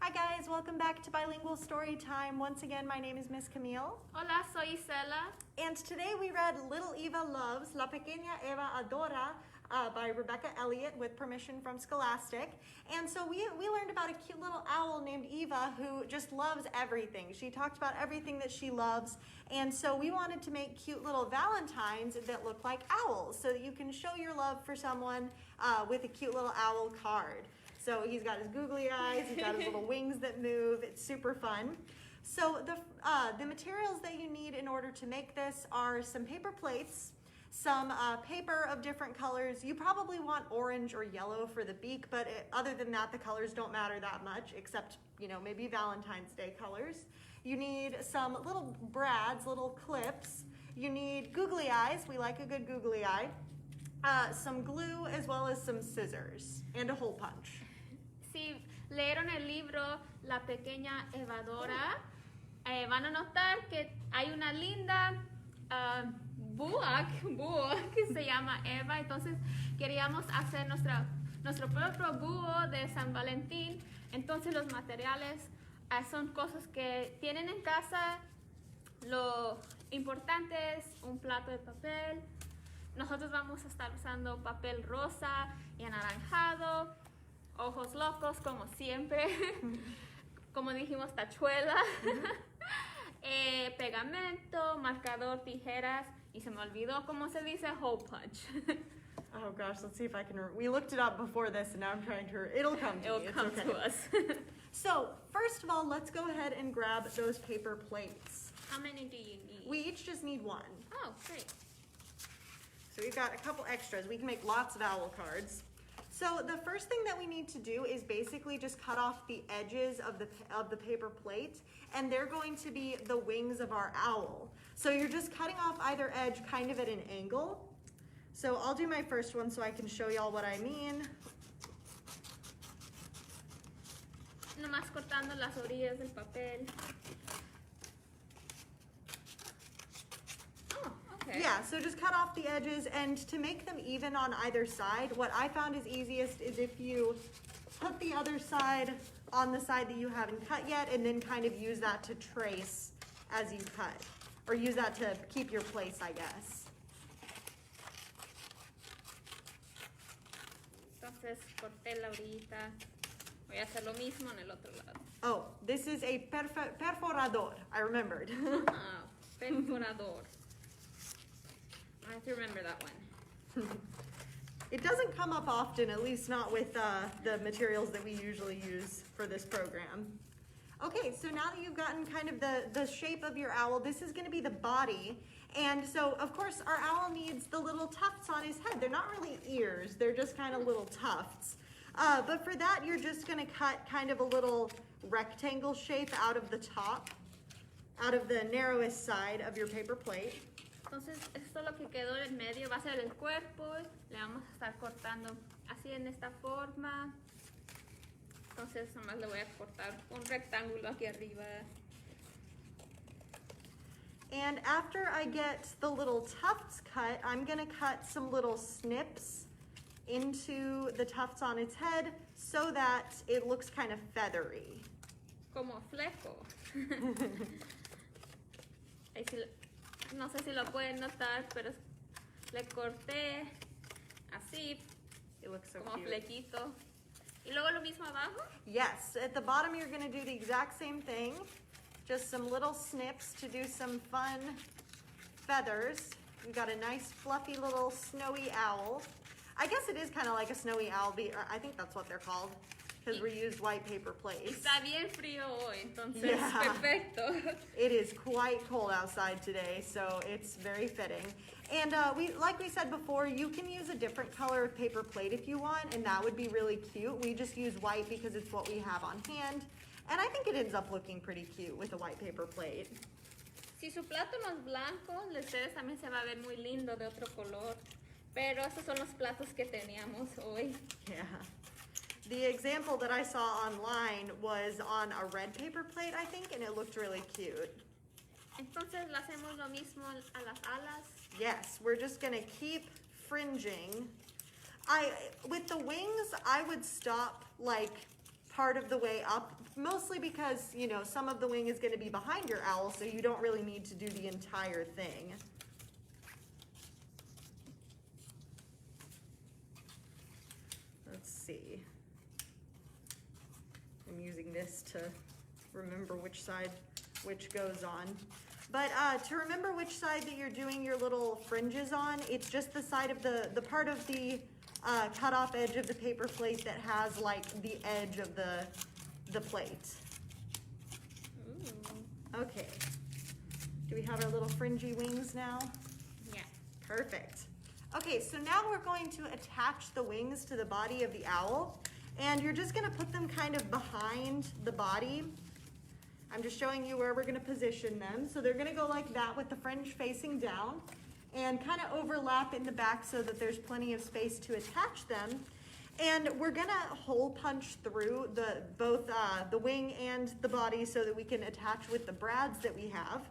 Hi guys, welcome back to Bilingual Storytime. Once again, my name is Miss Camille. Hola, soy Isela. And today we read Little Eva Loves, La Pequeña Eva Adora by Rebecca Elliott with permission from Scholastic. And so we learned about a cute little owl named Eva who just loves everything. She talked about everything that she loves. And so we wanted to make cute little Valentines that look like owls so that you can show your love for someone with a cute little owl card. So he's got his googly eyes, he's got his little wings that move. It's super fun. So the materials that you need in order to make this are some paper plates, some paper of different colors. You probably want orange or yellow for the beak, but other than that, the colors don't matter that much, except, maybe Valentine's Day colors. You need some little brads, little clips. You need googly eyes. We like a good googly eye. Some glue, as well as some scissors, and a hole punch. Si leyeron el libro La Pequeña Evadora, van a notar que hay una linda búho que se llama Eva. Entonces queríamos hacer nuestro propio búho de San Valentín. Entonces los materiales son cosas que tienen en casa. Lo importante es un plato de papel. Nosotros vamos a estar usando papel rosa y anaranjado, ojos locos como siempre, como dijimos, tachuela, pegamento, marcador, tijeras, y se me olvidó cómo se dice hole punch. Oh gosh, let's see if I can we looked it up before this and now I'm trying to, it'll come to me. It'll come to us. So, first of all, let's go ahead and grab those paper plates. How many do you need? We each just need one. Oh, great. So we've got a couple extras. We can make lots of owl cards. So the first thing that we need to do is basically just cut off the edges of the paper plate, and they're going to be the wings of our owl. So you're just cutting off either edge kind of at an angle. So I'll do my first one so I can show y'all what I mean. Nomás cortando las orillas del papel. Okay. Yeah, so just cut off the edges, and to make them even on either side, what I found is easiest is if you put the other side on the side that you haven't cut yet, and then kind of use that to trace as you cut, or use that to keep your place, I guess. Entonces corté la orillita. Voy a hacer lo mismo en el otro lado. Oh, this is a perforador. I remembered. Perforador. I have to remember that one. It doesn't come up often, at least not with the materials that we usually use for this program. Okay, so now that you've gotten kind of the shape of your owl, this is going to be the body. And so, of course, our owl needs the little tufts on his head. They're not really ears, they're just kind of little tufts. But for that, you're just going to cut kind of a little rectangle shape out of the top, out of the narrowest side of your paper plate. Entonces, esto lo que quedó en medio va a ser el cuerpo. Le vamos a estar cortando así en esta forma. Entonces, nomás le voy a cortar un rectángulo aquí arriba. And after I get the little tufts cut, I'm going to cut some little snips into the tufts on its head so that it looks kind of feathery. Como fleco. Ahí sí, no sé si lo pueden notar, pero le corté así. It looks so como cute. flequito. Y luego lo mismo abajo. Yes, at the bottom you're going to do the exact same thing. Just some little snips to do some fun feathers. We've got a nice fluffy little snowy owl. I guess it is kind of like a snowy owl. I think that's what they're called because we used white paper plates. Está bien frío hoy, entonces Yeah. perfecto. It is quite cold outside today, so it's very fitting. And like we said before, you can use a different color of paper plate if you want, and that would be really cute. We just use white because it's what we have on hand. And I think it ends up looking pretty cute with a white paper plate. Si su plato no es blanco, de ustedes también se va a ver muy lindo de otro color. Pero estos son los platos que teníamos hoy. Yeah. The example that I saw online was on a red paper plate, I think, and it looked really cute. Entonces le hacemos lo mismo a las alas. Yes, we're just gonna keep fringing. With the wings, I would stop like part of the way up, mostly because, you know, some of the wing is going to be behind your owl, so you don't really need to do the entire thing. Let's see. I'm using this to remember which side which goes on. But to remember which side that you're doing your little fringes on, it's just the side of the part of the cut off edge of the paper plate that has like the edge of the plate. Ooh. Okay. Do we have our little fringy wings now? Yeah. Perfect. Okay, so now we're going to attach the wings to the body of the owl, and you're just gonna put them kind of behind the body. I'm just showing you where we're gonna position them. So they're gonna go like that with the fringe facing down and kind of overlap in the back so that there's plenty of space to attach them. And we're gonna hole punch through both the wing and the body so that we can attach with the brads that we have.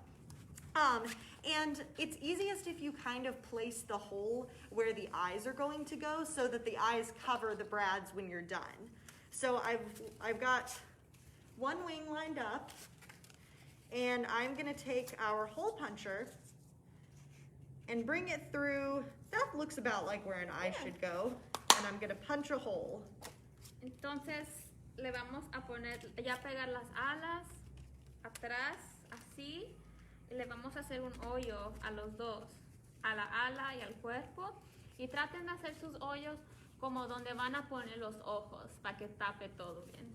And it's easiest if you kind of place the hole where the eyes are going to go so that the eyes cover the brads when you're done. So I've got one wing lined up, and I'm gonna take our hole puncher and bring it through. That looks about like where an eye should go, and I'm gonna punch a hole. Entonces le vamos a poner, ya pegar las alas atrás, así, y le vamos a hacer un hoyo a los dos, a la ala y al cuerpo, y traten de hacer sus hoyos como donde van a poner los ojos para que tape todo bien.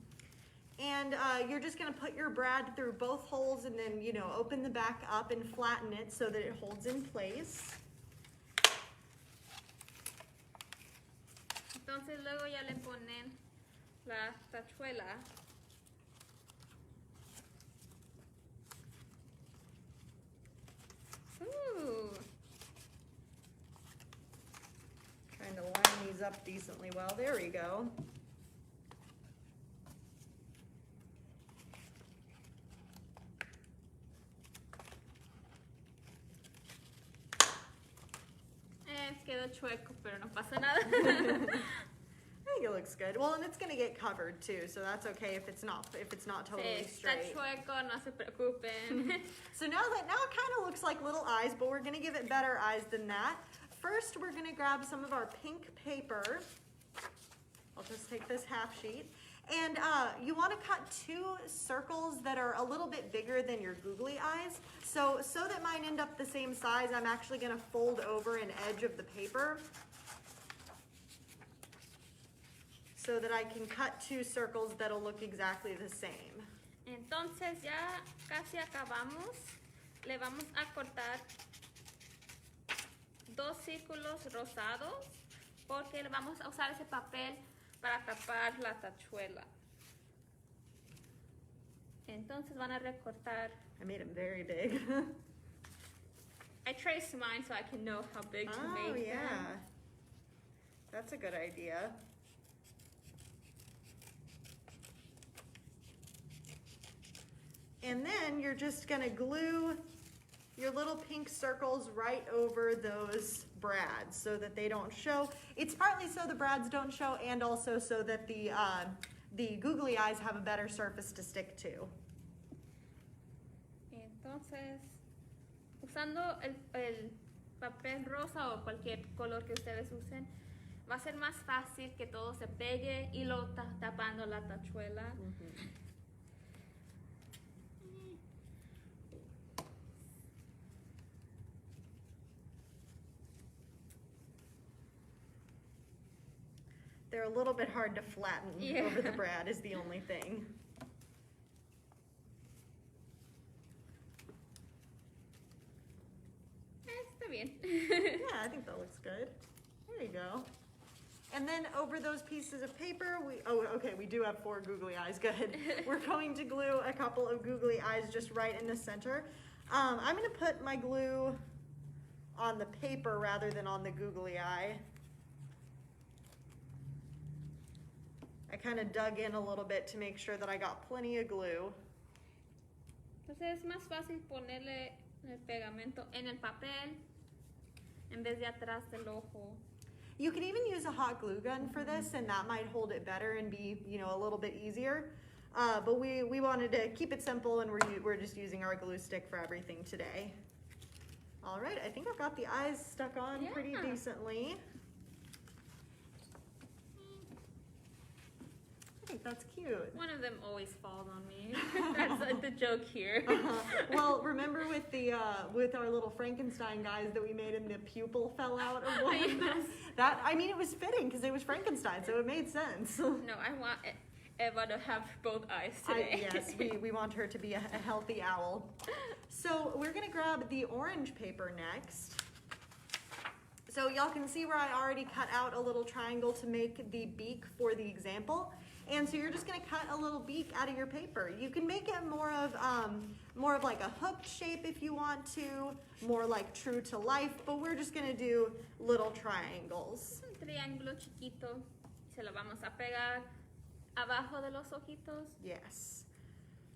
And you're just gonna put your brad through both holes and then, you know, open the back up and flatten it so that it holds in place. Entonces luego ya le ponen la tachuela. Ooh. Trying to line these up decently well. There we go. Quedó chueco, pero no pasa nada. I think it looks good. Well, and it's gonna get covered too, so that's okay if it's not totally Sí, está straight. chueco, no se preocupen. So now it kind of looks like little eyes, but we're gonna give it better eyes than that. First, we're gonna grab some of our pink paper. I'll just take this half sheet. And you want to cut two circles that are a little bit bigger than your googly eyes. So that mine end up the same size, I'm actually going to fold over an edge of the paper so that I can cut two circles that'll look exactly the same. Entonces ya casi acabamos. Le vamos a cortar dos círculos rosados porque vamos a usar ese papel para tapar la tachuela. Entonces van a recortar. I made them very big. I traced mine so I can know how big to Oh, make yeah. them. That's a good idea. And then you're just gonna glue your little pink circles right over those brads so that they don't show. It's partly so the brads don't show and also so that the googly eyes have a better surface to stick to. Entonces, usando el papel rosa o cualquier color que ustedes usen, va a ser más fácil que todo se pegue y lo tapando la tachuela. Mm-hmm. They're a little bit hard to flatten over the brad is the only thing. Está bien. Yeah, I think that looks good. There you go. And then over those pieces of paper, we do have 4 googly eyes, good. We're going to glue a couple of googly eyes just right in the center. I'm gonna put my glue on the paper rather than on the googly eye. I kind of dug in a little bit to make sure that I got plenty of glue. Entonces es más fácil ponerle el pegamento en el papel en vez de atrás del ojo. You can even use a hot glue gun for this, and that might hold it better and be, you know, a little bit easier. But we wanted to keep it simple, and we're just using our glue stick for everything today. All right, I think I've got the eyes stuck on pretty decently. I think that's cute. One of them always falls on me. That's like the joke here. Well, remember with the with our little Frankenstein guys that we made and the pupil fell out of one of them? That, I mean, it was fitting because it was Frankenstein, so it made sense. No, I want Eva to have both eyes today. Yes, we want her to be a healthy owl. So we're gonna grab the orange paper next. So y'all can see where I already cut out a little triangle to make the beak for the example. And so you're just gonna cut a little beak out of your paper. You can make it more of like a hooked shape if you want to, more like true to life, but we're just gonna do little triangles. Un triángulo chiquito. Se lo vamos a pegar abajo de los ojitos. Yes.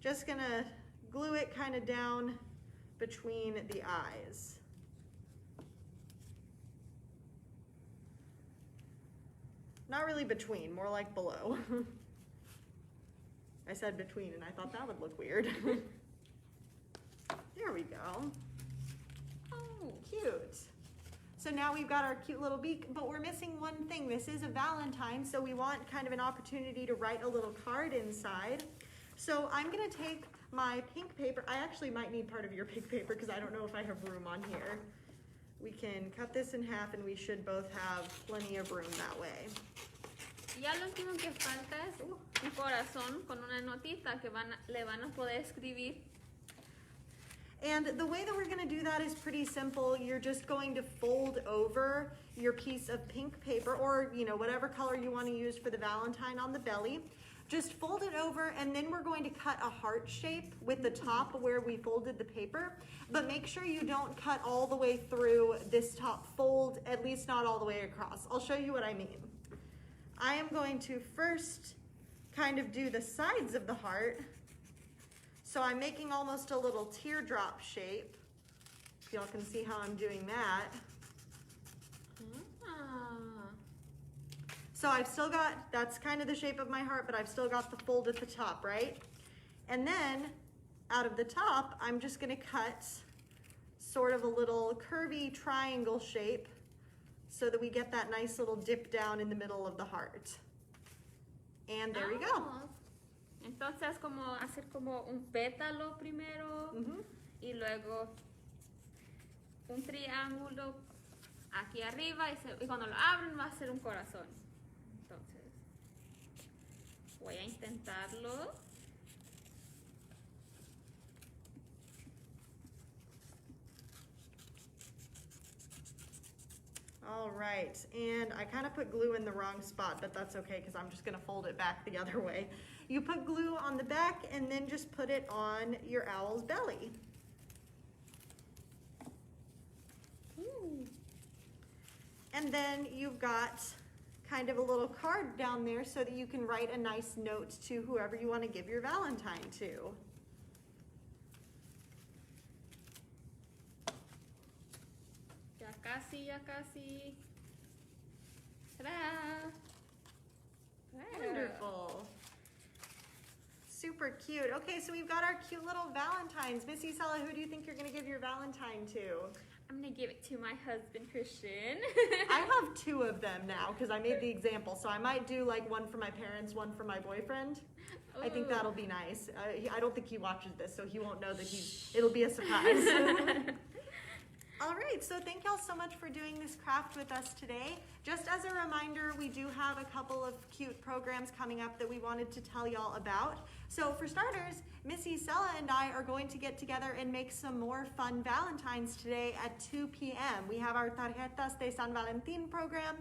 Just gonna glue it kind of down between the eyes. Not really between, more like below. I said between and I thought that would look weird. There we go. Oh, cute. So now we've got our cute little beak, but we're missing one thing. This is a Valentine, so we want kind of an opportunity to write a little card inside. So I'm gonna take my pink paper. I actually might need part of your pink paper because I don't know if I have room on here. We can cut this in half and we should both have plenty of room that way. Ya lo último que falta es un corazón con una notita que le van a poder escribir. And the way that we're going to do that is pretty simple. You're just going to fold over your piece of pink paper, or you know, whatever color you want to use for the Valentine on the belly. Just fold it over, and then we're going to cut a heart shape with the top where we folded the paper. But make sure you don't cut all the way through this top fold, at least not all the way across. I'll show you what I mean. I am going to first kind of do the sides of the heart. So I'm making almost a little teardrop shape. Y'all can see how I'm doing that. So I've still got, that's kind of the shape of my heart, but I've still got the fold at the top, right? And then out of the top, I'm just gonna cut sort of a little curvy triangle shape so that we get that nice little dip down in the middle of the heart. And there we go. Entonces como hacer como un pétalo primero y luego un triángulo aquí arriba y cuando lo abren va a ser un corazón. Entonces voy a intentarlo. All right, and I kind of put glue in the wrong spot, but that's okay because I'm just gonna fold it back the other way. You put glue on the back and then just put it on your owl's belly. And then you've got kind of a little card down there so that you can write a nice note to whoever you want to give your Valentine to. Ya casi, ya casi. Ta-da! Wonderful. Super cute. Okay, so we've got our cute little Valentines. Miss Isela, who do you think you're going to give your Valentine to? I'm going to give it to my husband, Christian. I have two of them now because I made the example. So I might do like one for my parents, one for my boyfriend. Ooh. I think that'll be nice. I don't think he watches this, so he won't know that it'll be a surprise. All right, so thank y'all so much for doing this craft with us today. Just as a reminder, we do have a couple of cute programs coming up that we wanted to tell y'all about. So for starters, Miss Isela and I are going to get together and make some more fun Valentines today at 2 p.m. We have our Tarjetas de San Valentin program,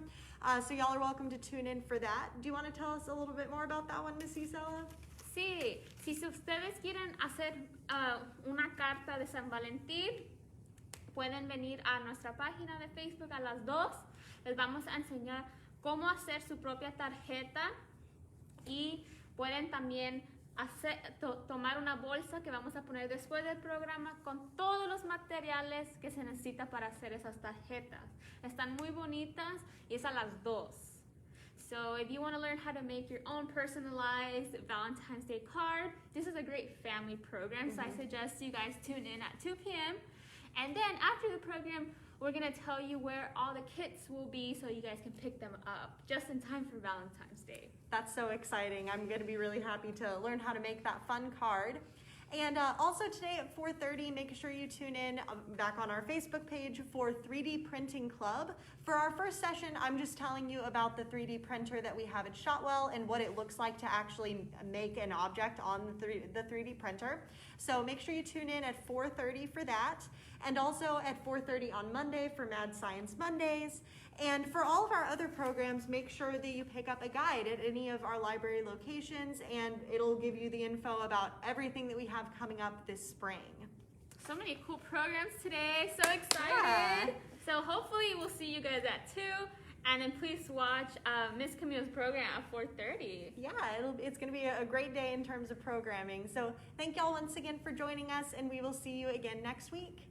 so y'all are welcome to tune in for that. Do you want to tell us a little bit more about that one, Miss Isela? Sí, si ustedes quieren hacer una carta de San Valentín, pueden venir a nuestra página de Facebook a las 2. Les vamos a enseñar cómo hacer su propia tarjeta y pueden también tomar una bolsa que vamos a poner después del programa con todos los materiales que se necesita para hacer esas tarjetas. Están muy bonitas y es a las 2. So if you want to learn how to make your own personalized Valentine's Day card, this is a great family program. So I suggest you guys tune in at 2 p.m. And then after the program, we're going to tell you where all the kits will be so you guys can pick them up just in time for Valentine's Day. That's so exciting. I'm going to be really happy to learn how to make that fun card. And also today at 4:30, make sure you tune in back on our Facebook page for 3D Printing Club. For our first session, I'm just telling you about the 3D printer that we have at Shotwell and what it looks like to actually make an object on the 3D printer. So make sure you tune in at 4:30 for that. And also at 4:30 on Monday for Mad Science Mondays. And for all of our other programs, make sure that you pick up a guide at any of our library locations, and it'll give you the info about everything that we have coming up this spring. So many cool programs today. So excited. Yeah. So hopefully we'll see you guys at 2. And then please watch Miss Camille's program at 4:30. Yeah, it's going to be a great day in terms of programming. So thank y'all once again for joining us, and we will see you again next week.